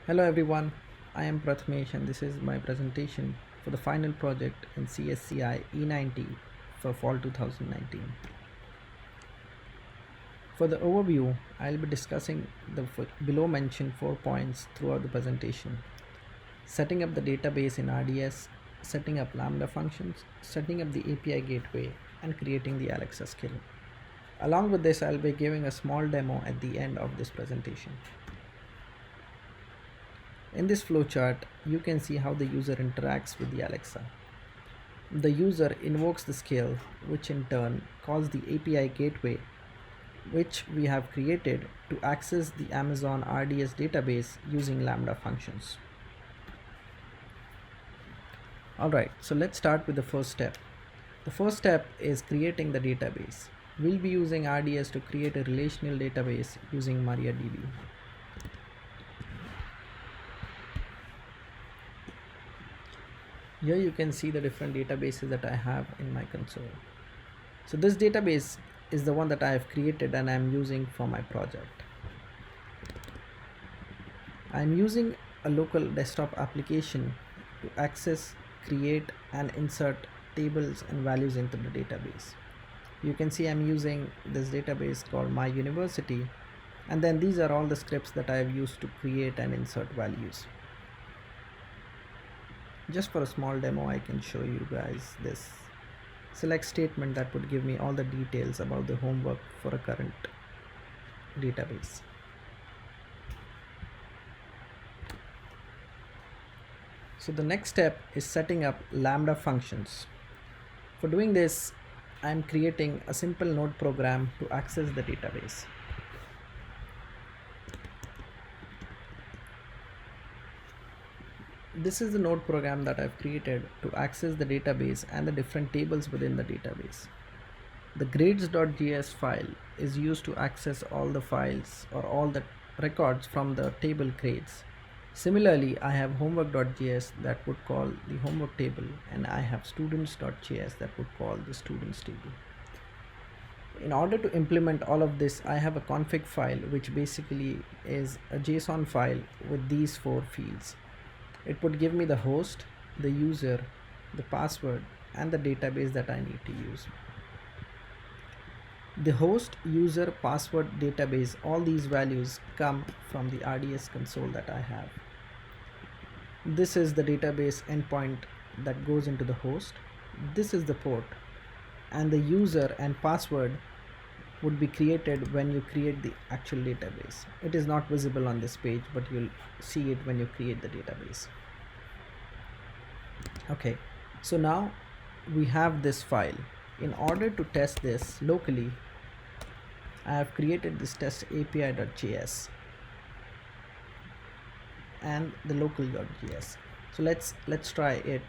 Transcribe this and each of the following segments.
Hello everyone, I am Prathamesh and this is my presentation for the final project in CSCI E90 for fall 2019. For the overview, I'll be discussing the below mentioned 4 points throughout the presentation. Setting up the database in RDS, setting up Lambda functions, setting up the API gateway, and creating the Alexa skill. Along with this, I'll be giving a small demo at the end of this presentation. In this flowchart, you can see how the user interacts with the Alexa. The user invokes the skill, which in turn calls the API gateway, which we have created to access the Amazon RDS database using Lambda functions. Alright, so let's start with the first step. The first step is creating the database. We'll be using RDS to create a relational database using MariaDB. Here you can see the different databases that I have in my console. So this database is the one that I have created and I am using for my project. I am using a local desktop application to access, create and insert tables and values into the database. You can see I'm using this database called My University, and then these are all the scripts that I have used to create and insert values. Just for a small demo, I can show you guys this select statement that would give me all the details about the homework for a current database. So the next step is setting up Lambda functions. For doing this, I am creating a simple node program to access the database. This is the node program that I've created to access the database and the different tables within the database. The grades.js file is used to access all the files or all the records from the table grades. Similarly, I have homework.js that would call the homework table, and I have students.js that would call the students table. In order to implement all of this, I have a config file which basically is a JSON file with these 4 fields. It would give me the host, the user, the password, and the database that I need to use. The host, user, password, database, all these values come from the RDS console that I have. This is the database endpoint that goes into the host. This is the port, and the user and password would be created when you create the actual database. It is not visible on this page, but you'll see it when you create the database. Okay, so now we have this file. In order to test this locally, I have created this test API.js and the local.js. So let's try it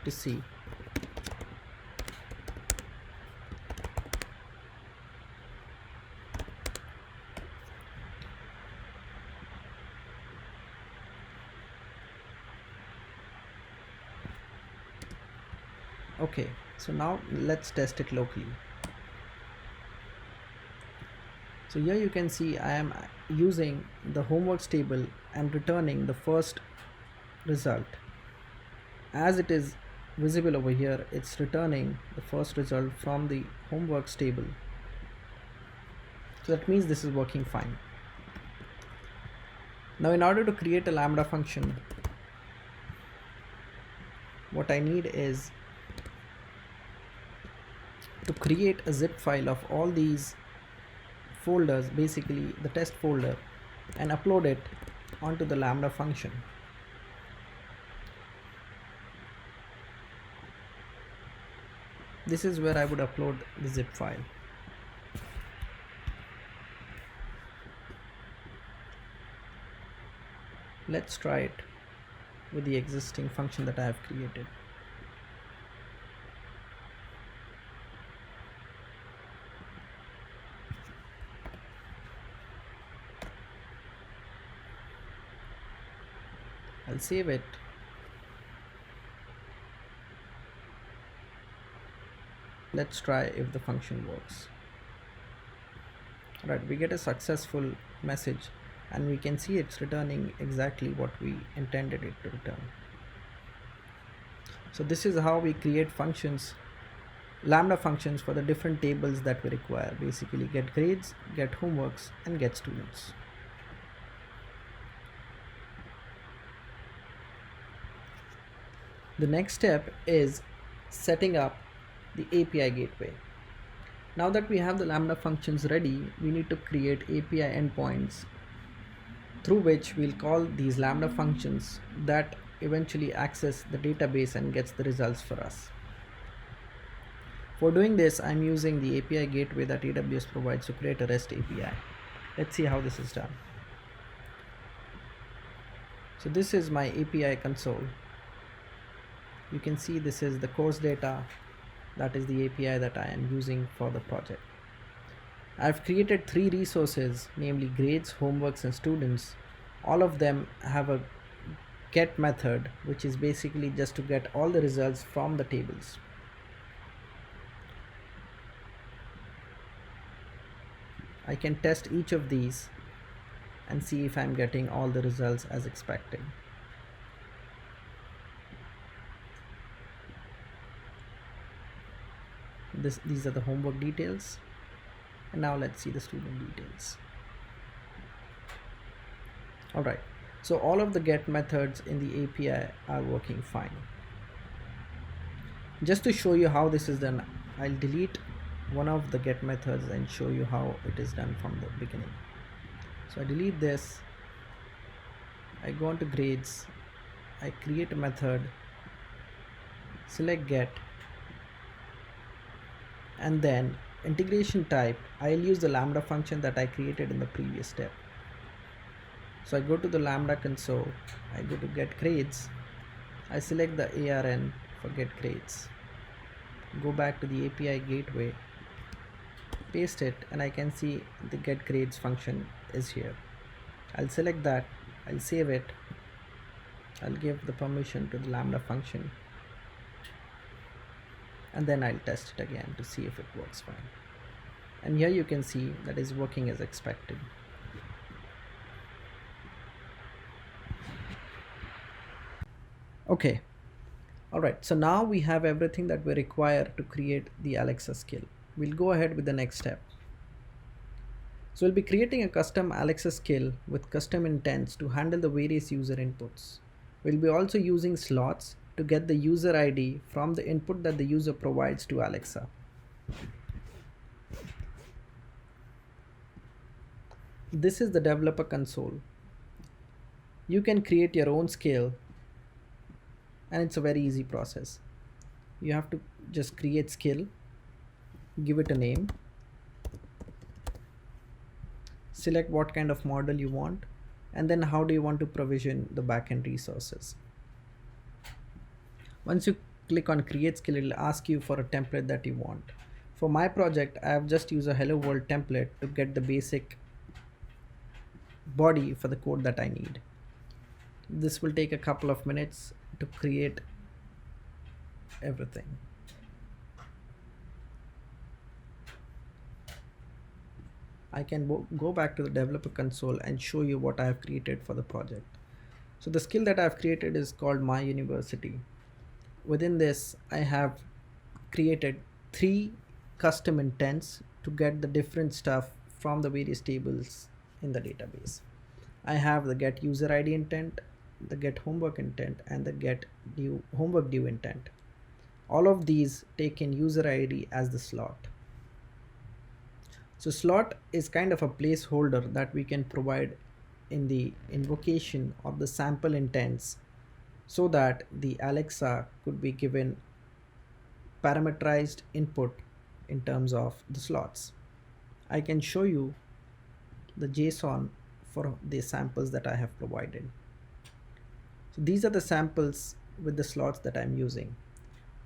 to see. Okay, so now let's test it locally. So here you can see I am using the homeworks table and returning the first result. As it is visible over here, it's returning the first result from the homeworks table. So that means this is working fine. Now in order to create a Lambda function, what I need is to create a zip file of all these folders, basically the test folder, and upload it onto the Lambda function. This is where I would upload the zip file. Let's try it with the existing function that I have created. I'll save it. Let's try if the function works. Right, we get a successful message and we can see it's returning exactly what we intended it to return. So this is how we create functions, Lambda functions for the different tables that we require. Basically get grades, get homeworks, and get students. The next step is setting up the API gateway. Now that we have the Lambda functions ready, we need to create API endpoints through which we'll call these Lambda functions that eventually access the database and gets the results for us. For doing this, I'm using the API gateway that AWS provides to create a REST API. Let's see how this is done. So this is my API console. You can see this is the course data. That is the API that I am using for the project. I've created 3 resources, namely grades, homeworks, and students. All of them have a get method, which is basically just to get all the results from the tables. I can test each of these and see if I'm getting all the results as expected. These are the homework details, and now let's see the student details. Alright, so all of the get methods in the API are working fine. Just to show you how this is done, I'll delete one of the get methods and show you how it is done from the beginning. So I delete this, I go into grades, I create a method, select get, and then integration type, I'll use the Lambda function that I created in the previous step. So I go to the Lambda console, I go to get grades, I select the ARN for get grades, go back to the API gateway, paste it, and I can see the get grades function is here. I'll select that, I'll save it, I'll give the permission to the Lambda function, and then I'll test it again to see if it works fine. And here you can see that is working as expected. Okay, alright, so now we have everything that we require to create the Alexa skill. We'll go ahead with the next step. So we'll be creating a custom Alexa skill with custom intents to handle the various user inputs. We'll be also using slots to get the user ID from the input that the user provides to Alexa. This is the developer console. You can create your own skill, and it's a very easy process. You have to just create skill, give it a name, select what kind of model you want, and then how do you want to provision the backend resources. Once you click on create skill, it will ask you for a template that you want. For my project, I have just used a hello world template to get the basic body for the code that I need. This will take a couple of minutes to create everything. I can go back to the developer console and show you what I have created for the project. So the skill that I have created is called My University. Within this, I have created 3 custom intents to get the different stuff from the various tables in the database. I have the get user ID intent, the get homework intent, and the get homework due intent. All of these take in user ID as the slot. So slot is kind of a placeholder that we can provide in the invocation of the sample intents so that the Alexa could be given parameterized input in terms of the slots. I can show you the JSON for the samples that I have provided. So these are the samples with the slots that I'm using.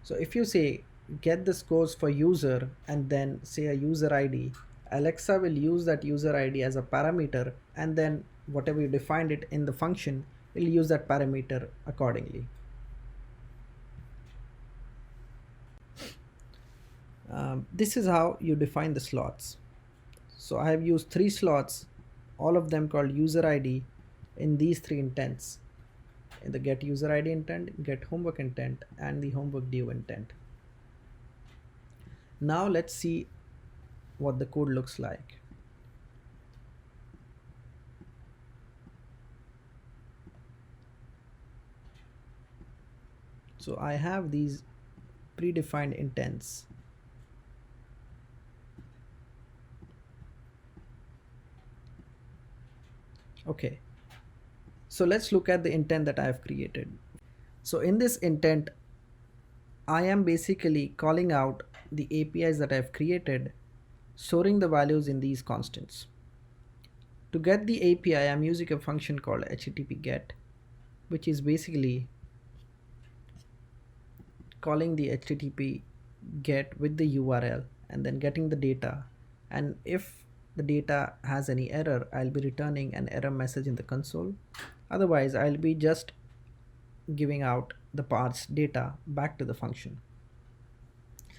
So if you say get the scores for user and then say a user ID, Alexa will use that user ID as a parameter, and then whatever you defined it in the function will use that parameter accordingly. This is how you define the slots. So I have used 3 slots all of them called user ID in these three intents, in the get user ID intent, get homework intent, and the homework due intent. Now let's see what the code looks like. So I have these predefined intents. Okay, so let's look at the intent that I have created. So in this intent, I am basically calling out the APIs that I've created, storing the values in these constants. To get the API, I'm using a function called HTTP get, which is basically calling the HTTP get with the URL and then getting the data. And if the data has any error, I'll be returning an error message in the console. Otherwise, I'll be just giving out the parsed data back to the function.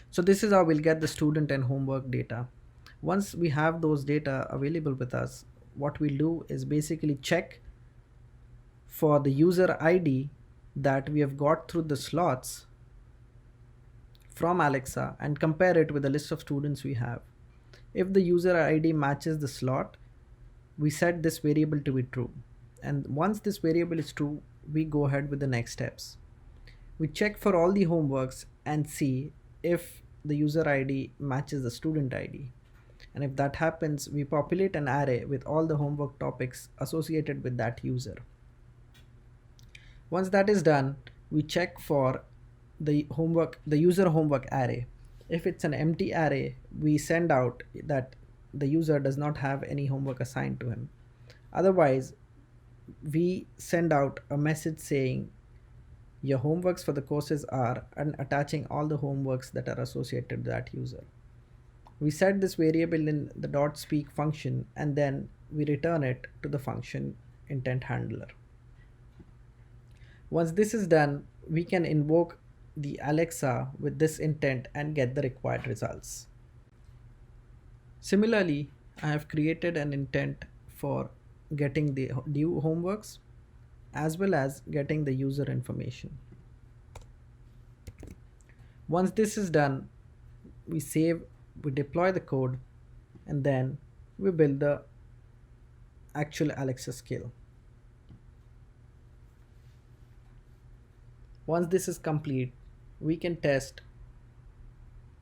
So this is how we'll get the student and homework data. Once we have those data available with us, what we'll do is basically check for the user ID that we have got through the slots from Alexa and compare it with the list of students we have. If the user ID matches the slot, we set this variable to be true. And once this variable is true, we go ahead with the next steps. We check for all the homeworks and see if the user ID matches the student ID. And if that happens, we populate an array with all the homework topics associated with that user. Once that is done, we check for the user homework array. If it's an empty array, we send out that the user does not have any homework assigned to him. Otherwise, we send out a message saying your homeworks for the courses are, and attaching all the homeworks that are associated with that user. We set this variable in the .speak function and then we return it to the function intent handler. Once this is done, we can invoke the Alexa with this intent and get the required results. Similarly, I have created an intent for getting the due homeworks as well as getting the user information. Once this is done, we save, we deploy the code, and then we build the actual Alexa skill. Once this is complete, we can test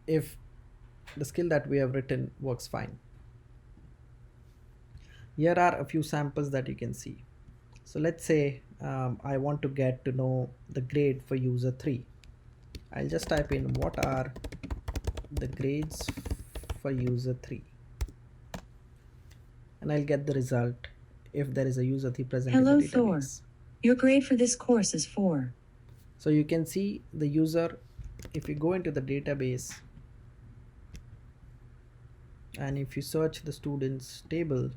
if the skill that we have written works fine. Here are a few samples that you can see. So let's say I want to get to know the grade for user 3. I'll just type in what are the grades for user 3 and I'll get the result if there is a user 3 present in the database. Hello Thor, your grade for this course is 4. So you can see the user, if you go into the database and if you search the students table,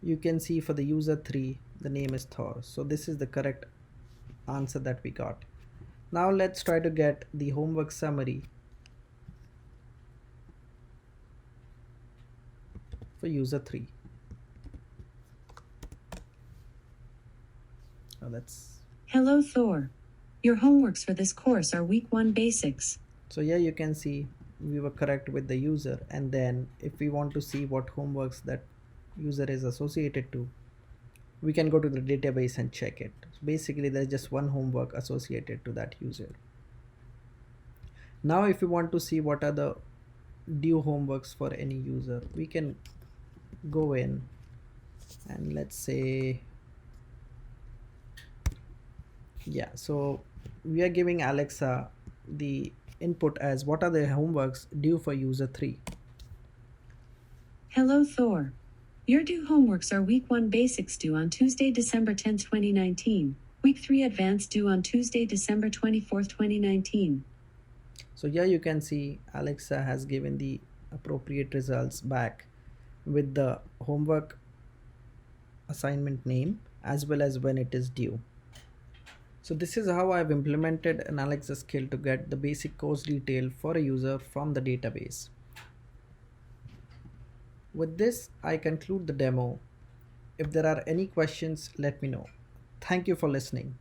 you can see for the user 3 the name is Thor. So this is the correct answer that we got. Now let's try to get the homework summary for user 3. Now that's Hello Thor, your homeworks for this course are week 1 basics. So here you can see we were correct with the user, and then if we want to see what homeworks that user is associated to, we can go to the database and check it. So basically there's just one homework associated to that user. Now if we want to see what are the due homeworks for any user, we can go in and let's say, yeah, so we are giving Alexa the input as what are the homeworks due for user 3. Hello Thor, your due homeworks are week 1 basics due on Tuesday, December 10, 2019. Week 3 advanced due on Tuesday, December 24, 2019. So here you can see Alexa has given the appropriate results back with the homework assignment name as well as when it is due. So this is how I've implemented an Alexa skill to get the basic course detail for a user from the database. With this, I conclude the demo. If there are any questions, let me know. Thank you for listening.